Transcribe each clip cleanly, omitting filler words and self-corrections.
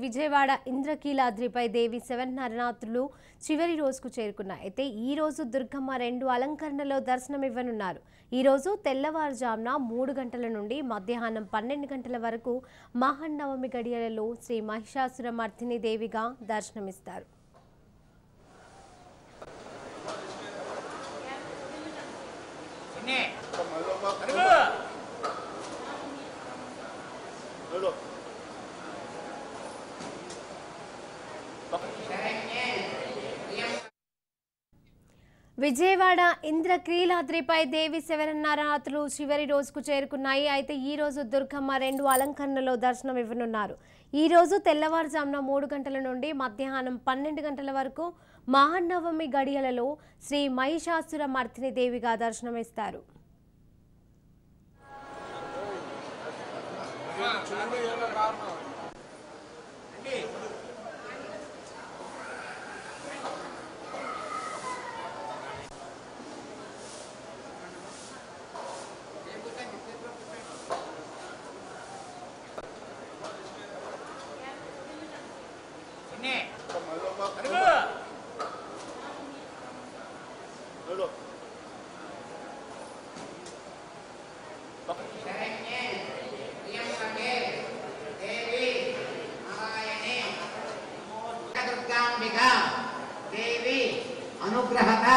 విజయవాడ ఇంద్రకీలాద్రిపై దేవి శరన్నవరాత్రులు చివరి రోజుకు చేరుకున్నాయి. అయితే ఈ రోజు దుర్గమ్మ 2 అలంకరణలో దర్శనమివ్వనున్నారు. ఈ రోజు తెల్లవారుజామున 3 గంటల నుండి మధ్యాహ్నం 12 గంటల వరకు మహానవమి గడియలలో శ్రీ మహిషాసురమర్దిని దేవిగా దర్శనమిస్తారు. విజయవాడ ఇంద్రకీలాద్రిపై దేవి శరన్నవరాత్రులు చివరి రోజుకు చేరుకున్నాయి. అయితే ఈ రోజు దుర్గమ్మ 2 అలంకరణలో దర్శనం ఇవ్వనున్నారు. ఈ రోజు తెల్లవారుజామున 3 గంటల నుండి మధ్యాహ్నం 12 గంటల వరకు మహానవమి గడియలలో శ్రీ మహిషాసురమర్దిని దేవిగా దర్శనమిస్తారు. देवी अनुग्रहता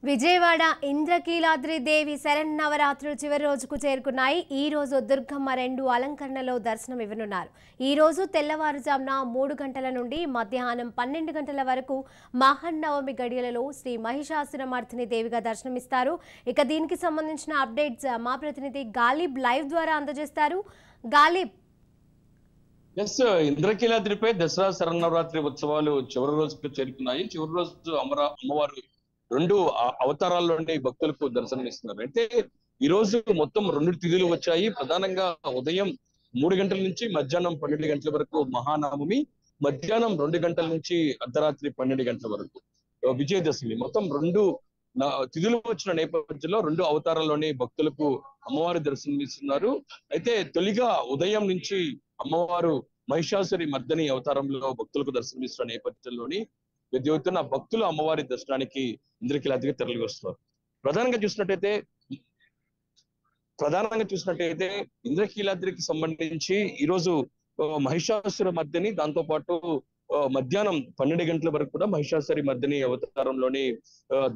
విజయవాడ ఇంద్రకీలాద్రి దేవి శరన్నవరాత్రులు చివరి రోజుకు చేరుకున్నాయి. ఈ రోజు దుర్గమ్మ 2 అలంకరణలో దర్శనం ఇవ్వనున్నారు. ఈ రోజు తెల్లవారుజామున 3 గంటల నుండి మధ్యాహ్నం 12 గంటల వరకు మహానవమి గడియలలో శ్రీ మహిషాసురమర్దిని దేవిగా దర్శనమిస్తారు. ఇక దీనికి సంబంధించిన అప్డేట్స్ మా ప్రతినిధి గాలిబ్ లైవ్ ద్వారా అందజేస్తారు. గాలిబ్, ఇంద్రకీలాద్రిపై దసరా శరన్నవరాత్రి ఉత్సవాలు చివరి రోజుకు చేరుకున్నాయి. చివరి రోజు అమ్మవారు 2 అవతారాల్లోనే భక్తులకు దర్శనమిస్తున్నారు. అయితే ఈ రోజు మొత్తం 2 తిథులు వచ్చాయి. ప్రధానంగా ఉదయం 3 గంటల నుంచి మధ్యాహ్నం 12 గంటల వరకు మహానవమి, మధ్యాహ్నం 2 గంటల నుంచి అర్ధరాత్రి 12 గంటల వరకు విజయదశమి. మొత్తం 2 తిథులు వచ్చిన నేపథ్యంలో 2 అవతారాల్లోనే భక్తులకు అమ్మవారు దర్శనమిస్తున్నారు. అయితే తొలిగా ఉదయం నుంచి అమ్మవారు మహిషాసురి మర్దిని అవతారంలో భక్తులకు దర్శనమిస్తున్న నేపథ్యంలోని పెద్ద ఎత్తున భక్తులు అమ్మవారి దర్శనానికి ఇంద్రకీలాద్రికి తరలి వస్తున్నారు. ప్రధానంగా చూసినట్టయితే ఇంద్రకీలాద్రికి సంబంధించి ఈరోజు మహిషాసుర మర్దిని, దాంతో పాటు మధ్యాహ్నం 12 గంటల వరకు కూడా మహిషాసురి మర్దిని అవతారంలోని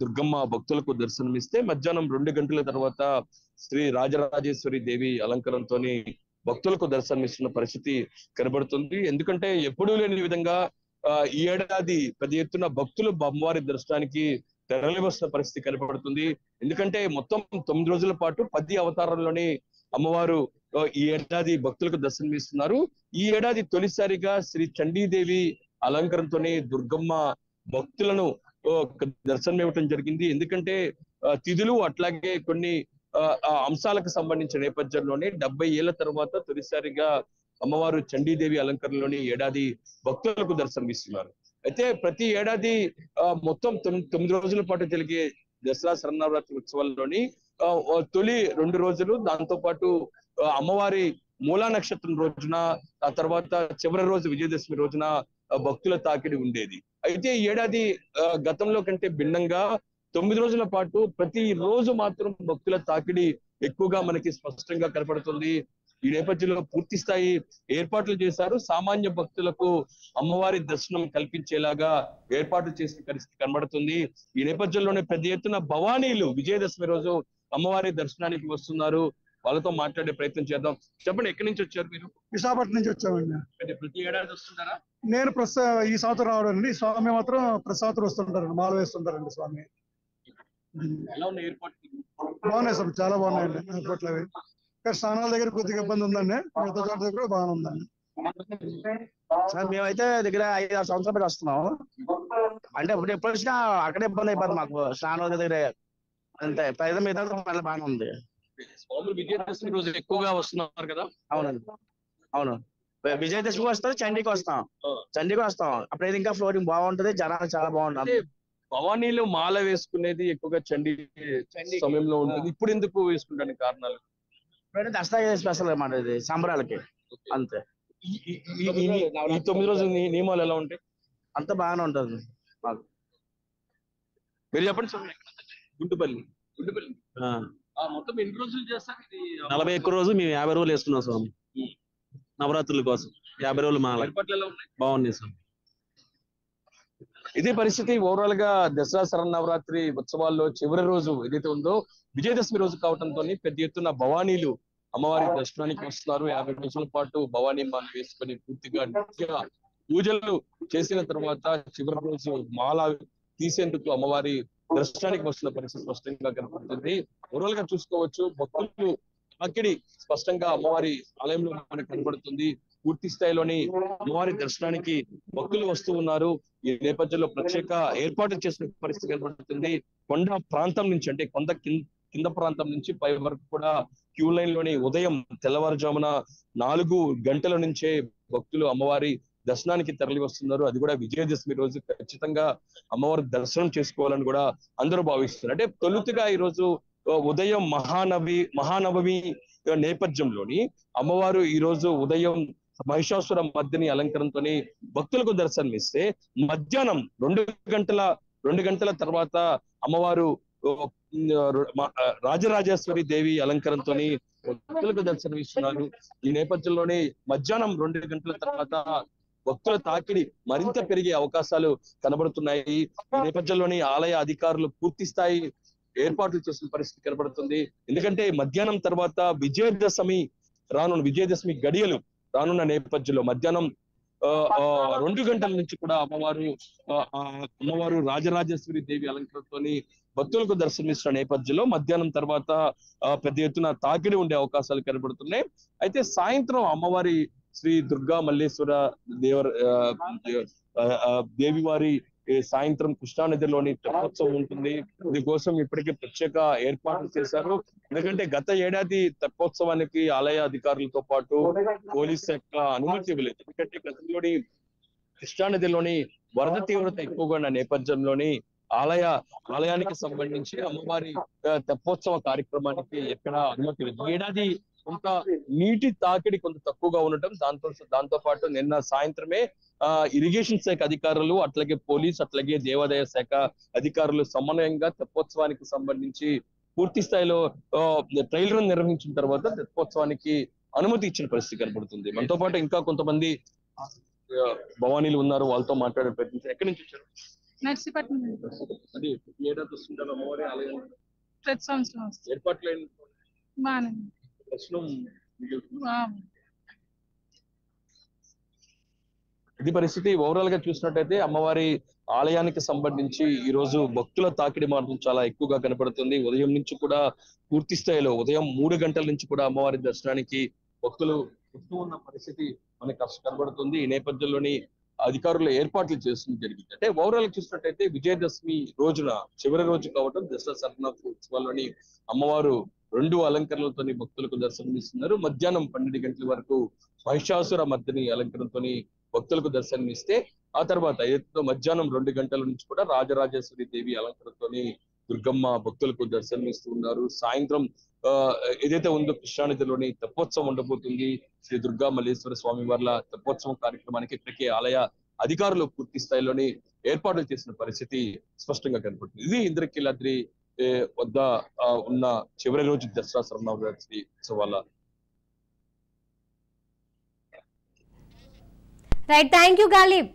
దుర్గమ్మ భక్తులకు దర్శనమిస్తే మధ్యాహ్నం 2 గంటల తర్వాత శ్రీ రాజరాజేశ్వరి దేవి అలంకరణతోని భక్తులకు దర్శనమిస్తున్న పరిస్థితి కనబడుతుంది. ఎందుకంటే ఎప్పుడూ లేని విధంగా ఈ ఏడాది పెద్ద ఎత్తున భక్తులు అమ్మవారి దర్శనానికి తరలి వస్తున్న పరిస్థితి కనబడుతుంది. ఎందుకంటే మొత్తం 9 రోజుల పాటు 10 అవతారాల్లోనే అమ్మవారు ఈ ఏడాది భక్తులకు దర్శనమిస్తున్నారు. ఈ ఏడాది తొలిసారిగా శ్రీ చండీదేవి అలంకరణతోనే దుర్గమ్మ భక్తులను దర్శనం ఇవ్వటం జరిగింది. ఎందుకంటే తిథులు అట్లాగే కొన్ని అంశాలకు సంబంధించిన నేపథ్యంలోనే 70 ఏళ్ల తర్వాత తొలిసారిగా అమ్మవారు చండీదేవి అలంకరణలోని ఏడాది భక్తులకు దర్శనమిస్తున్నారు. అయితే ప్రతి ఏడాది మొత్తం 9 రోజుల పాటు జరిగే దసరా శరన్నవరాత్రి ఉత్సవాల్లోని తొలి 2 రోజులు, దాంతో పాటు అమ్మవారి మూలా నక్షత్రం రోజున, ఆ తర్వాత చివరి రోజు విజయదశమి రోజున భక్తుల తాకిడి ఉండేది. అయితే ఈ ఏడాది గతంలో కంటే భిన్నంగా 9 రోజుల పాటు ప్రతి రోజు మాత్రం భక్తుల తాకిడి ఎక్కువగా మనకి స్పష్టంగా కనపడుతుంది. ఈ నేపథ్యంలో పూర్తి స్థాయి ఏర్పాట్లు చేశారు. సామాన్య భక్తులకు అమ్మవారి దర్శనం కల్పించేలాగా ఏర్పాట్లు చేసిన పరిస్థితి కనబడుతుంది. ఈ నేపథ్యంలోనే పెద్ద ఎత్తున భవానీలు విజయదశమి రోజు అమ్మవారి దర్శనానికి వస్తున్నారు. వాళ్ళతో మాట్లాడే ప్రయత్నం చేద్దాం. చెప్పండి, ఎక్కడి నుంచి వచ్చారు మీరు? విశాఖపట్నం నుంచి వచ్చామండి. ప్రతి ఏడాది వస్తుంటారా? నేను ఈ సంవత్సరం రావడండి. స్వామి మాత్రం ప్రతి సంవత్సరం వస్తుంటారండి, మాల వేస్తుంటారండి స్వామి. ఎలా ఉన్నాయి ఏర్పాట్లు? బాగున్నాయి సార్, చాలా బాగున్నాయండి ఏర్పాట్లు అవి. కానీ స్నానాల దగ్గర కొద్దిగా ఇబ్బంది ఉందండి, మిగతా చోట దగ్గర బాగానే ఉందండి. సార్ మేమైతే దగ్గర 5-6 సంవత్సరాల పేరు వస్తున్నాం. అంటే ఇప్పుడు ఎప్పుడు వచ్చినా అక్కడే ఇబ్బంది అయిపోతుంది మాకు, స్నానాల దగ్గర అంతే. ప్రజల మీద బాగానే ఉంది. స్వాములు విజయదశమి రోజు ఎక్కువగా వస్తున్నారు కదా? అవునండి, అవును. విజయదశమి వస్తాం, చండీకి వస్తాం. చండీకి వస్తాం. అప్పుడైతే ఇంకా ఫ్లోరింగ్ బాగుంటది, జనాలు చాలా బాగుంటుంది. భవానీలో మాల వేసుకునేది ఎక్కువగా చండీ సమయంలో ఉంటుంది. ఇప్పుడు ఎందుకు వేసుకుంటానికి కారణాలు? దసరా స్పెషల్ అన్నమాట, ఇది సంబరాలకి అంతే. ఈ 9 రోజుల నియమాలు ఎలా ఉంటాయి? అంత బాగానే ఉంటుంది మాకు. మీరు చెప్పండి సార్. గుంటుపల్లి మొత్తం ఎన్ని రోజులు చేస్తారు ఇది? 41 రోజు మేము 50 రోజులు వేసుకున్నాం స్వామి నవరాత్రుల కోసం. 50 రోజులు మాల. ఏర్పాట్లు ఎలా ఉన్నాయి? బాగుంది స్వామి. ఇదే పరిస్థితి ఓవరాల్ గా దసరా శరన్నవరాత్రి ఉత్సవాల్లో చివరి రోజు ఏదైతే ఉందో విజయదశమి రోజు కావడంతో పెద్ద ఎత్తున భవానీలు అమ్మవారి దర్శనానికి వస్తున్నారు. 50 రోజుల పాటు భవానీ మాల వేసుకొని పూర్తిగా నిత్య పూజలు చేసిన తర్వాత చివరి రోజు మాల తీసేందుకు అమ్మవారి దర్శనానికి వస్తున్న పరిస్థితి స్పష్టంగా కనపడుతుంది. ఓవరాల్ గా చూసుకోవచ్చు, భక్తులు అక్కడి స్పష్టంగా అమ్మవారి ఆలయంలో మనకు కనబడుతుంది. పూర్తి స్థాయిలోని అమ్మవారి దర్శనానికి భక్తులు వస్తూ ఉన్నారు. ఈ నేపథ్యంలో ప్రత్యేక ఏర్పాట్లు చేసిన పరిస్థితి కనబడుతుంది. కొండ ప్రాంతం నుంచి అంటే కొండ కింద ప్రాంతం నుంచి పై వరకు కూడా క్యూ లైన్ లోని ఉదయం తెల్లవారుజామున 4 గంటల నుంచే భక్తులు అమ్మవారి దర్శనానికి తరలి వస్తున్నారు. అది కూడా విజయదశమి రోజు ఖచ్చితంగా అమ్మవారి దర్శనం చేసుకోవాలని కూడా అందరూ భావిస్తున్నారు. అంటే తొలుతగా ఈ రోజు ఉదయం మహానవమి నేపథ్యంలోని అమ్మవారు ఈ రోజు ఉదయం మహిషాసుర మర్దిని అలంకరణతో భక్తులకు దర్శనమిస్తే మధ్యాహ్నం 2 గంటల తర్వాత అమ్మవారు రాజరాజేశ్వరి దేవి అలంకరణతో భక్తులకు దర్శనమిస్తున్నారు. ఈ నేపథ్యంలోనే మధ్యాహ్నం 2 గంటల తర్వాత భక్తుల తాకిడి మరింత పెరిగే అవకాశాలు కనబడుతున్నాయి. ఈ నేపథ్యంలోని ఆలయ అధికారులు పూర్తి స్థాయి ఏర్పాట్లు చేసిన పరిస్థితి కనబడుతుంది. ఎందుకంటే మధ్యాహ్నం తర్వాత విజయదశమి గడియలు రానున్న నేపథ్యంలో మధ్యాహ్నం 2 గంటల నుంచి కూడా అమ్మవారు రాజరాజేశ్వరి దేవి అలంకరణతో భక్తులకు దర్శనమిస్తున్న నేపథ్యంలో మధ్యాహ్నం తర్వాత పెద్ద ఎత్తున తాకిడి ఉండే అవకాశాలు కనబడుతున్నాయి. అయితే సాయంత్రం అమ్మవారి శ్రీ దుర్గా మల్లేశ్వర దేవివారి సాయంత్రం కృష్ణానదిలోని తెప్పోత్సవం ఉంటుంది. దీనికోసం ఇప్పటికే ప్రత్యేక ఏర్పాట్లు చేశారు. ఎందుకంటే గత ఏడాది తెప్పోత్సవానికి ఆలయ అధికారులతో పాటు పోలీస్ శాఖ అనుమతి ఇవ్వలేదు. ఎందుకంటే గతంలోని కృష్ణానదిలోని వరద తీవ్రత ఎక్కువగా ఉన్న నేపథ్యంలోని ఆలయానికి సంబంధించి అమ్మవారి తెప్పోత్సవ కార్యక్రమానికి ఎక్కడ అనుమతి లేదు. ఏడాది కొంత నీటి తాకిడి కొంత తక్కువగా ఉండటం దాంతో పాటు నిన్న సాయంత్రమే ఇరిగేషన్ శాఖ అధికారులు అట్లాగే పోలీస్ అట్లాగే దేవాదాయ శాఖ అధికారులు సమన్వయంగా తెప్పోత్సవానికి సంబంధించి పూర్తి స్థాయిలో ట్రయల్ రన్ నిర్వహించిన తర్వాత తెప్పోత్సవానికి అనుమతి ఇచ్చిన పరిస్థితి కనబడుతుంది. మనతో పాటు ఇంకా కొంతమంది భవానీలు ఉన్నారు, వాళ్ళతో మాట్లాడే ప్రయత్నించారు. ఎక్కడి నుంచి వచ్చారు? నర్సీపట్నం. అది ఏడాది వస్తుంటారు అమ్మవారి ఆలయం ప్రతి సంవత్సరం ఏర్పాట్లు బాగానే దర్శనం. ఇది పరిస్థితి. ఓవరాల్ గా చూసినట్టయితే అమ్మవారి ఆలయానికి సంబంధించి ఈ రోజు భక్తుల తాకిడి మాత్రం చాలా ఎక్కువగా కనపడుతుంది. ఉదయం నుంచి కూడా పూర్తి స్థాయిలో ఉదయం 3 గంటల నుంచి కూడా అమ్మవారి దర్శనానికి భక్తులు వస్తూ ఉన్న పరిస్థితి మనకు కనబడుతుంది. ఈ నేపథ్యంలోని అధికారులు ఏర్పాట్లు చేస్తూ జరిగింది. అంటే ఓవరాల్ చూసినట్టయితే విజయదశమి రోజున చివరి రోజు కావడం దసరా శరన్నవరాత్రి ఉత్సవాల్లోని అమ్మవారు 2 అలంకరణలతో భక్తులకు దర్శనమిస్తున్నారు. మధ్యాహ్నం 12 గంటల వరకు మహిషాసుర మర్దిని అలంకరణతో భక్తులకు దర్శనమిస్తే ఆ తర్వాత మధ్యాహ్నం 2 గంటల నుంచి కూడా రాజరాజేశ్వరి దేవి అలంకరణతో దుర్గమ్మ భక్తులకు దర్శనమిస్తూ ఉన్నారు. సాయంత్రం ఏదైతే ఉందో కృష్ణానదిలోని తెప్పోత్సవం ఉండబోతుంది. శ్రీ దుర్గా మల్లేశ్వర స్వామి వార్ల తెప్పోత్సవం కార్యక్రమానికి ఇప్పటికే ఆలయ అధికారులు పూర్తి స్థాయిలోని ఏర్పాట్లు చేసిన పరిస్థితి స్పష్టంగా కనపడుతుంది. ఇది ఇంద్రకీలాద్రి వద్ద ఉన్న చివరి రోజు దసరా శరన్నవరాత్రి ఉత్సవాల. Right, thank you Ghalib.